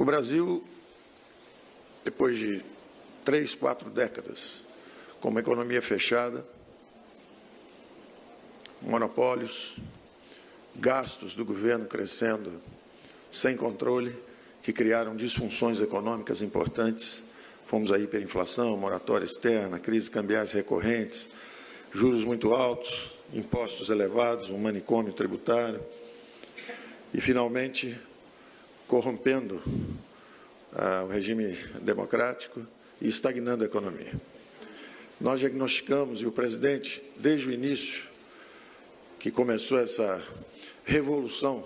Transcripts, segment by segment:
O Brasil, depois de 3, 4 décadas, com uma economia fechada, monopólios, gastos do governo crescendo sem controle, que criaram disfunções econômicas importantes. Fomos à hiperinflação, moratória externa, crises cambiais recorrentes, juros muito altos, impostos elevados, um manicômio tributário e, finalmente, corrompendo o regime democrático e estagnando a economia. Nós diagnosticamos, e o presidente, desde o início, que começou essa revolução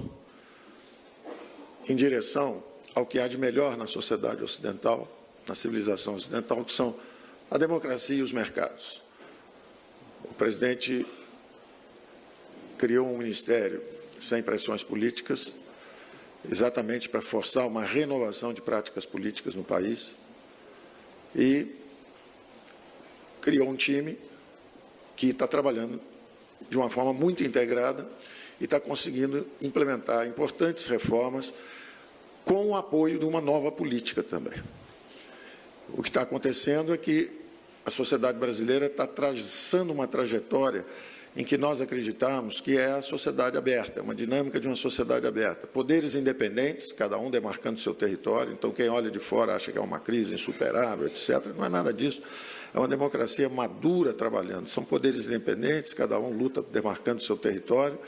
em direção ao que há de melhor na sociedade ocidental, na civilização ocidental, que são a democracia e os mercados. O presidente criou um ministério sem pressões políticas, exatamente para forçar uma renovação de práticas políticas no país, e criou um time que está trabalhando de uma forma muito integrada e está conseguindo implementar importantes reformas com o apoio de uma nova política também. O que está acontecendo é que a sociedade brasileira está traçando uma trajetória em que nós acreditamos que é a sociedade aberta, uma dinâmica de uma sociedade aberta. Poderes independentes, cada um demarcando seu território, então quem olha de fora acha que é uma crise insuperável, etc. Não é nada disso, é uma democracia madura trabalhando. São poderes independentes, cada um luta demarcando seu território.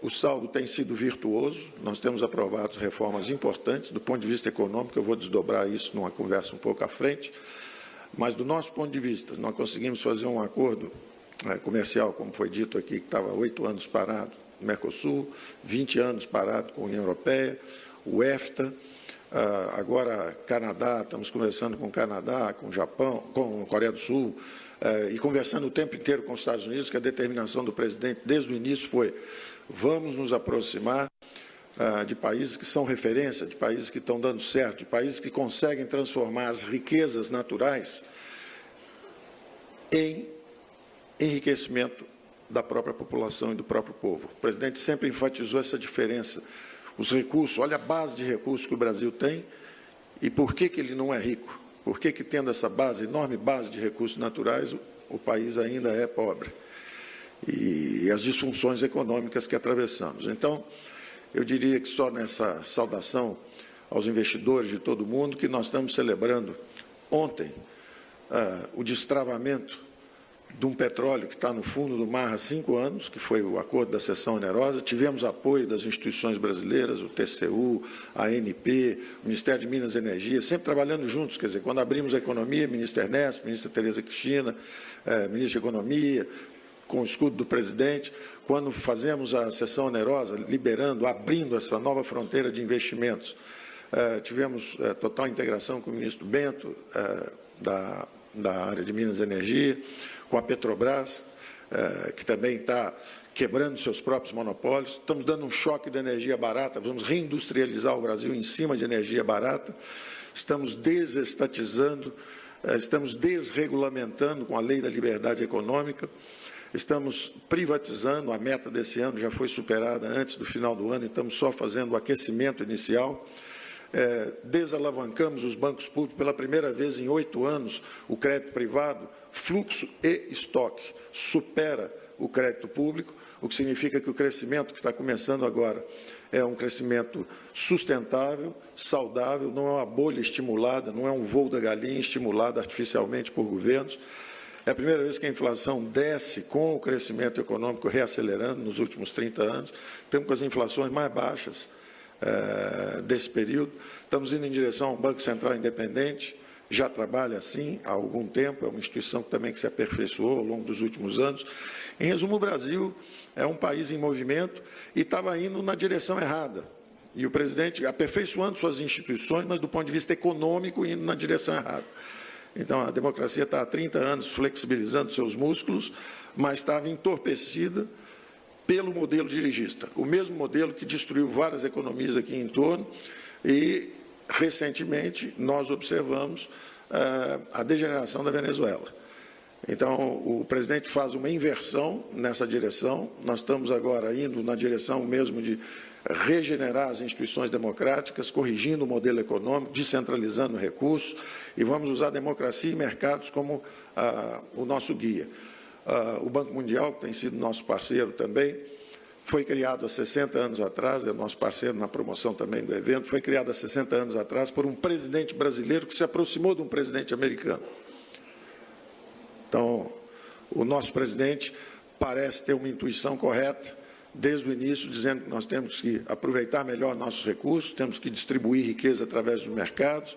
O saldo tem sido virtuoso, nós temos aprovado reformas importantes, do ponto de vista econômico, eu vou desdobrar isso numa conversa um pouco à frente, mas do nosso ponto de vista, nós conseguimos fazer um acordo comercial, como foi dito aqui, que estava 8 anos parado no Mercosul, 20 anos parado com a União Europeia, o EFTA, agora Canadá, estamos conversando com o Canadá, com o Japão, com a Coreia do Sul, e conversando o tempo inteiro com os Estados Unidos, que a determinação do presidente desde o início foi: vamos nos aproximar de países que são referência, de países que estão dando certo, de países que conseguem transformar as riquezas naturais em enriquecimento da própria população e do próprio povo. O presidente sempre enfatizou essa diferença. Os recursos, olha a base de recursos que o Brasil tem e por que ele não é rico. Por que tendo essa base, enorme base de recursos naturais, o país ainda é pobre. E as disfunções econômicas que atravessamos. Então, eu diria que só nessa saudação aos investidores de todo o mundo que nós estamos celebrando ontem o destravamento de um petróleo que está no fundo do mar há 5 anos, que foi o acordo da cessão onerosa. Tivemos apoio das instituições brasileiras, o TCU, a ANP, o Ministério de Minas e Energia, sempre trabalhando juntos. Quer dizer, quando abrimos a economia, ministro Ernesto, ministra Tereza Cristina, ministro de Economia, com o escudo do presidente. Quando fazemos a cessão onerosa, liberando, abrindo essa nova fronteira de investimentos, tivemos total integração com o ministro Bento, da área de Minas e Energia, com a Petrobras, que também está quebrando seus próprios monopólios. Estamos dando um choque de energia barata, vamos reindustrializar o Brasil em cima de energia barata. Estamos desestatizando, estamos desregulamentando com a lei da liberdade econômica. Estamos privatizando, a meta desse ano já foi superada antes do final do ano, e estamos só fazendo o aquecimento inicial. Desalavancamos os bancos públicos pela primeira vez em 8 anos, o crédito privado, fluxo e estoque, supera o crédito público, o que significa que o crescimento que está começando agora é um crescimento sustentável, saudável, não é uma bolha estimulada, não é um voo da galinha estimulado artificialmente por governos. É a primeira vez que a inflação desce com o crescimento econômico reacelerando nos últimos 30 anos. Estamos com as inflações mais baixas desse período. Estamos indo em direção a um Banco Central independente, já trabalha assim há algum tempo, é uma instituição que também se aperfeiçoou ao longo dos últimos anos. Em resumo, o Brasil é um país em movimento e estava indo na direção errada. E o presidente aperfeiçoando suas instituições, mas do ponto de vista econômico, indo na direção errada. Então, a democracia está há 30 anos flexibilizando seus músculos, mas estava entorpecida pelo modelo dirigista, o mesmo modelo que destruiu várias economias aqui em torno, e, recentemente, nós observamos a degeneração da Venezuela. Então, o presidente faz uma inversão nessa direção. Nós estamos agora indo na direção mesmo de regenerar as instituições democráticas, corrigindo o modelo econômico, descentralizando recursos, e vamos usar a democracia e mercados como o nosso guia. O Banco Mundial, que tem sido nosso parceiro também, foi criado há 60 anos atrás, é nosso parceiro na promoção também do evento, foi criado há 60 anos atrás por um presidente brasileiro que se aproximou de um presidente americano. Então, o nosso presidente parece ter uma intuição correta, desde o início, dizendo que nós temos que aproveitar melhor nossos recursos, temos que distribuir riqueza através dos mercados.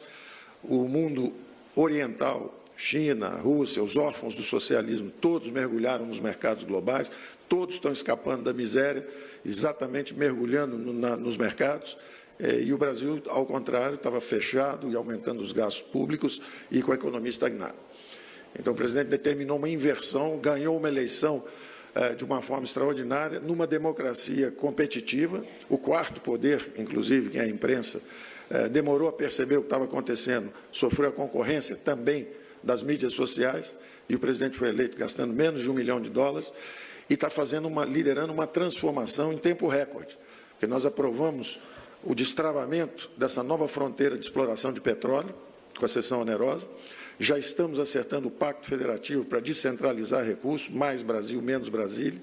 O mundo oriental, China, Rússia, os órfãos do socialismo, todos mergulharam nos mercados globais, todos estão escapando da miséria, exatamente mergulhando nos mercados, e o Brasil, ao contrário, estava fechado e aumentando os gastos públicos e com a economia estagnada. Então, o presidente determinou uma inversão, ganhou uma eleição de uma forma extraordinária, numa democracia competitiva. O quarto poder, inclusive, que é a imprensa, demorou a perceber o que estava acontecendo, sofreu a concorrência também das mídias sociais, e o presidente foi eleito gastando menos de $1 milhão, e está liderando uma transformação em tempo recorde, porque nós aprovamos o destravamento dessa nova fronteira de exploração de petróleo, com a cessão onerosa. Já estamos acertando o Pacto Federativo para descentralizar recursos, mais Brasil, menos Brasília.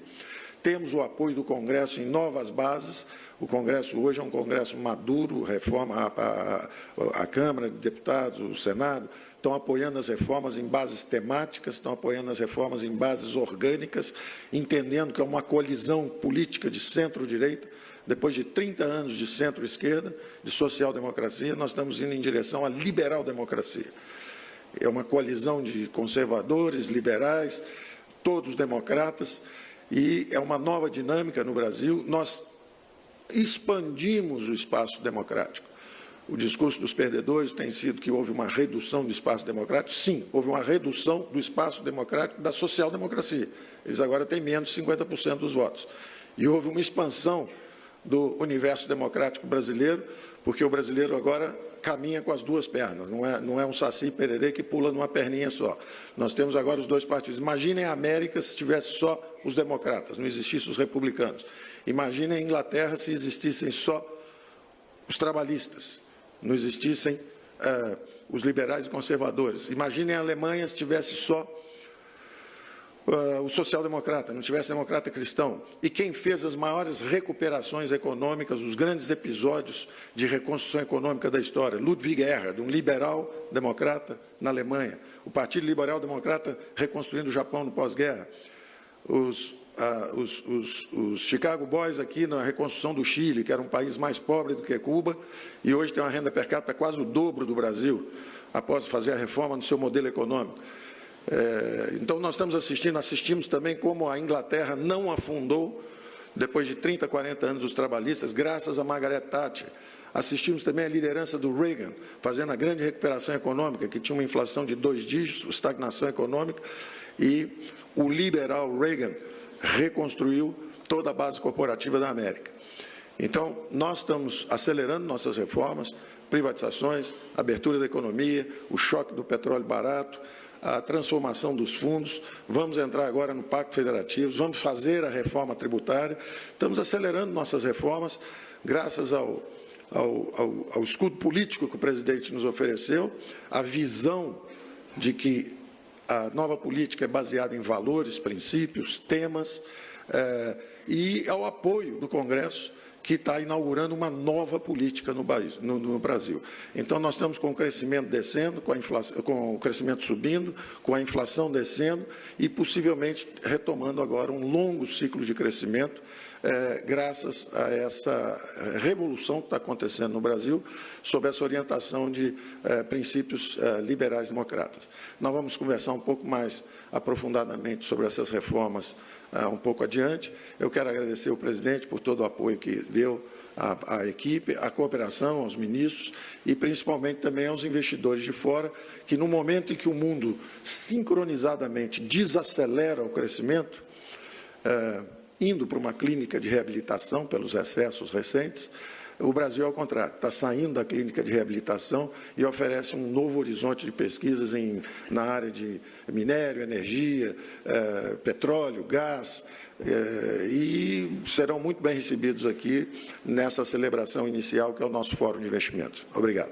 Temos o apoio do Congresso em novas bases. O Congresso hoje é um Congresso maduro, reforma a Câmara de Deputados, o Senado, estão apoiando as reformas em bases temáticas, estão apoiando as reformas em bases orgânicas, entendendo que é uma colisão política de centro-direita. Depois de 30 anos de centro-esquerda, de social-democracia, nós estamos indo em direção à liberal-democracia. É uma coalizão de conservadores, liberais, todos democratas, e é uma nova dinâmica no Brasil. Nós expandimos o espaço democrático. O discurso dos perdedores tem sido que houve uma redução do espaço democrático. Sim, houve uma redução do espaço democrático da social-democracia. Eles agora têm menos de 50% dos votos. E houve uma expansão do universo democrático brasileiro, porque o brasileiro agora caminha com as duas pernas, não é um saci pererê que pula numa perninha só. Nós temos agora os dois partidos. Imaginem a América se tivesse só os democratas, não existissem os republicanos. Imaginem a Inglaterra se existissem só os trabalhistas, não existissem os liberais e conservadores. Imaginem a Alemanha se tivesse só o social-democrata, não tivesse democrata cristão. E quem fez as maiores recuperações econômicas, os grandes episódios de reconstrução econômica da história? Ludwig Erhard, um liberal-democrata na Alemanha. O Partido Liberal-Democrata reconstruindo o Japão no pós-guerra. Os Chicago Boys aqui na reconstrução do Chile, que era um país mais pobre do que Cuba, e hoje tem uma renda per capita quase o dobro do Brasil, após fazer a reforma no seu modelo econômico. Então, nós assistimos também como a Inglaterra não afundou, depois de 30, 40 anos dos trabalhistas, graças a Margaret Thatcher. Assistimos também a liderança do Reagan, fazendo a grande recuperação econômica, que tinha uma inflação de 2 dígitos, estagnação econômica, e o liberal Reagan reconstruiu toda a base corporativa da América. Então, nós estamos acelerando nossas reformas, privatizações, abertura da economia, o choque do petróleo barato, a transformação dos fundos, vamos entrar agora no Pacto Federativo, vamos fazer a reforma tributária, estamos acelerando nossas reformas, graças ao escudo político que o presidente nos ofereceu, a visão de que a nova política é baseada em valores, princípios, temas, e ao apoio do Congresso, que está inaugurando uma nova política no Brasil. Então, nós estamos com o crescimento descendo, com o crescimento subindo, com a inflação descendo e, possivelmente, retomando agora um longo ciclo de crescimento, graças a essa revolução que está acontecendo no Brasil, sob essa orientação de princípios liberais democratas. Nós vamos conversar um pouco mais aprofundadamente sobre essas reformas um pouco adiante. Eu quero agradecer ao presidente por todo o apoio que deu à equipe, à cooperação, aos ministros e, principalmente, também aos investidores de fora, que, no momento em que o mundo sincronizadamente desacelera o crescimento, indo para uma clínica de reabilitação pelos excessos recentes, O Brasil, ao contrário, está saindo da clínica de reabilitação e oferece um novo horizonte de pesquisas na área de minério, energia, petróleo, gás, e serão muito bem recebidos aqui nessa celebração inicial, que é o nosso Fórum de Investimentos. Obrigado.